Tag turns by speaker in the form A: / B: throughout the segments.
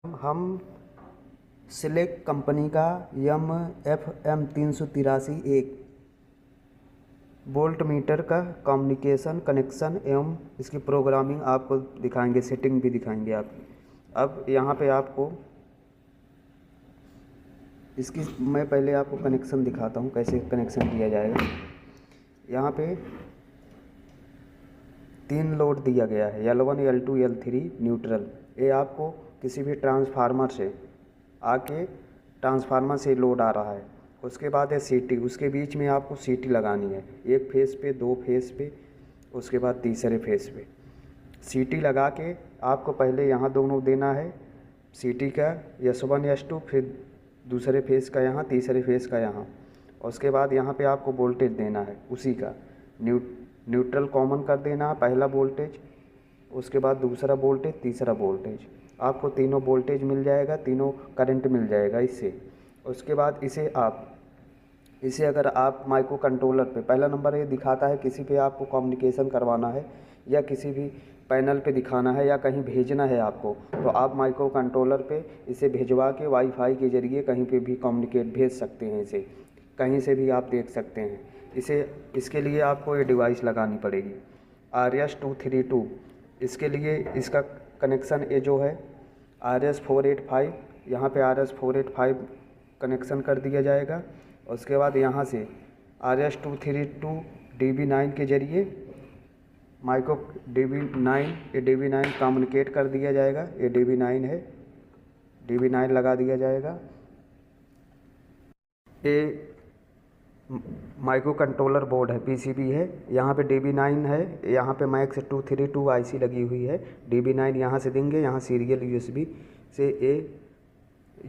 A: हम select company का MFM 383 एक वोल्ट मीटर का कम्युनिकेशन कनेक्शन एवं इसकी प्रोग्रामिंग आपको दिखाएंगे, सेटिंग भी दिखाएंगे आप। अब यहाँ पे आपको इसकी मैं पहले आपको कनेक्शन दिखाता हूँ कैसे कनेक्शन किया जाएगा। यहाँ पे 3 लोड दिया गया है, L1 L2 L3 न्यूट्रल। ये आपको किसी भी ट्रांसफार्मर से आके ट्रांसफार्मर से लोड आ रहा है। उसके बाद है सीटी, उसके बीच में आपको सीटी लगानी है, एक फेस पे, 2 फेस पे, उसके बाद तीसरे फेस पे सीटी लगा के आपको पहले यहाँ दोनों देना है सीटी का S1 S2, फिर दूसरे फेस का यहाँ, तीसरे फेस का यहाँ। और उसके बाद यहाँ पे आपको वोल्टेज देना है उसी का न्यूट्रल कॉमन कर देना है, पहला वोल्टेज, उसके बाद दूसरा वोल्टेज, तीसरा वोल्टेज। आपको तीनों वोल्टेज मिल जाएगा, तीनों करंट मिल जाएगा इससे। उसके बाद इसे अगर आप माइक्रो कंट्रोलर पे, पहला नंबर ये दिखाता है किसी पे आपको कम्युनिकेशन करवाना है या किसी भी पैनल पे दिखाना है या कहीं भेजना है आपको, तो आप माइक्रो कंट्रोलर पे इसे भिजवा के वाईफाई के ज़रिए कहीं पे भी कम्युनिकेट भेज सकते हैं। इसे कहीं से भी आप देख सकते हैं। इसके लिए आपको ये डिवाइस लगानी पड़ेगी RS-232। इसके लिए इसका कनेक्शन ये जो है RS-485, यहाँ पे RS-485 कनेक्शन कर दिया जाएगा। उसके बाद यहाँ से RS-232 DB9 के ज़रिए माइक्रो DB9, ये DB9 कम्युनिकेट कर दिया जाएगा। ये DB9 है, DB9 लगा दिया जाएगा। ये माइक्रो कंट्रोलर बोर्ड है, PCB है। यहाँ पे DB9 है, यहाँ पे मैक्स 232 IC लगी हुई है। DB9 यहाँ से देंगे, यहाँ सीरियल USB से ये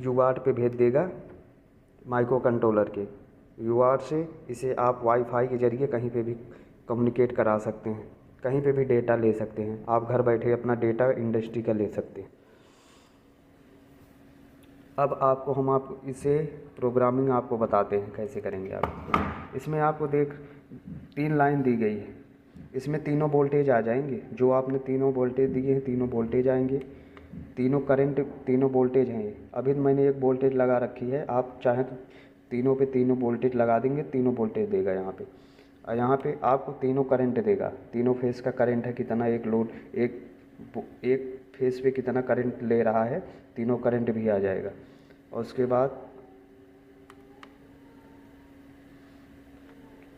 A: UART पे भेज देगा माइक्रो कंट्रोलर के UART से। इसे आप वाईफाई के ज़रिए कहीं पे भी कम्युनिकेट करा सकते हैं, कहीं पे भी डेटा ले सकते हैं। आप घर बैठे अपना डेटा इंडस्ट्री का ले सकते हैं। अब आप इसे प्रोग्रामिंग आपको बताते हैं कैसे करेंगे आप। इसमें आपको 3 लाइन दी गई है, इसमें तीनों वोल्टेज आ जाएंगे। जो आपने तीनों वोल्टेज दिए हैं, तीनों वोल्टेज आएंगे, तीनों करंट, तीनों वोल्टेज हैं। अभी मैंने एक वोल्टेज लगा रखी है, आप चाहें तो तीनों पे तीनों वोल्टेज लगा देंगे, तीनों वोल्टेज देगा यहाँ पे। और यहाँ पे आपको तीनों करंट देगा, तीनों फेस का करंट है कितना, एक फेस पे कितना करंट ले रहा है, तीनों करंट भी आ जाएगा। और उसके बाद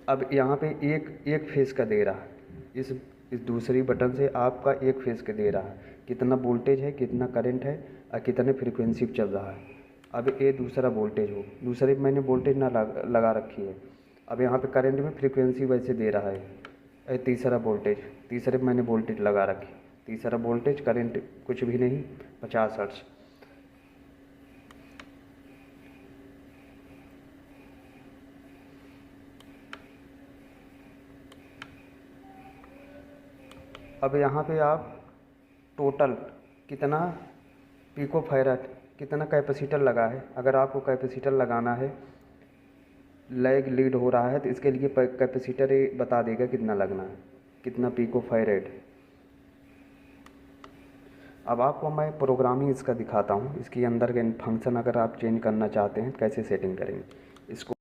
A: अब यहाँ पे एक फेस का दे रहा है, इस दूसरी बटन से आपका एक फेस का दे रहा है, कितना वोल्टेज है, कितना करंट है और कितने फ्रीक्वेंसी पे चल रहा है। अब ये दूसरा वोल्टेज हो, दूसरे पे मैंने वोल्टेज ना लगा रखी है। अब यहाँ पे करंट में फ्रीक्वेंसी वैसे दे रहा है। तीसरा वोल्टेज, तीसरे पे मैंने वोल्टेज लगा रखी, तीसरा वोल्टेज, करंट कुछ भी नहीं, 50 हर्ट्ज। अब यहाँ पे आप टोटल कितना पिको फैरड, कितना कैपेसिटर लगा है। अगर आपको कैपेसिटर लगाना है, लैग लीड हो रहा है, तो इसके लिए कैपेसिटर बता देगा कितना लगना है, कितना पिको फैरड। अब आपको मैं प्रोग्रामिंग इसका दिखाता हूँ, इसके अंदर के फंक्शन अगर आप चेंज करना चाहते हैं कैसे सेटिंग करेंगे इसको।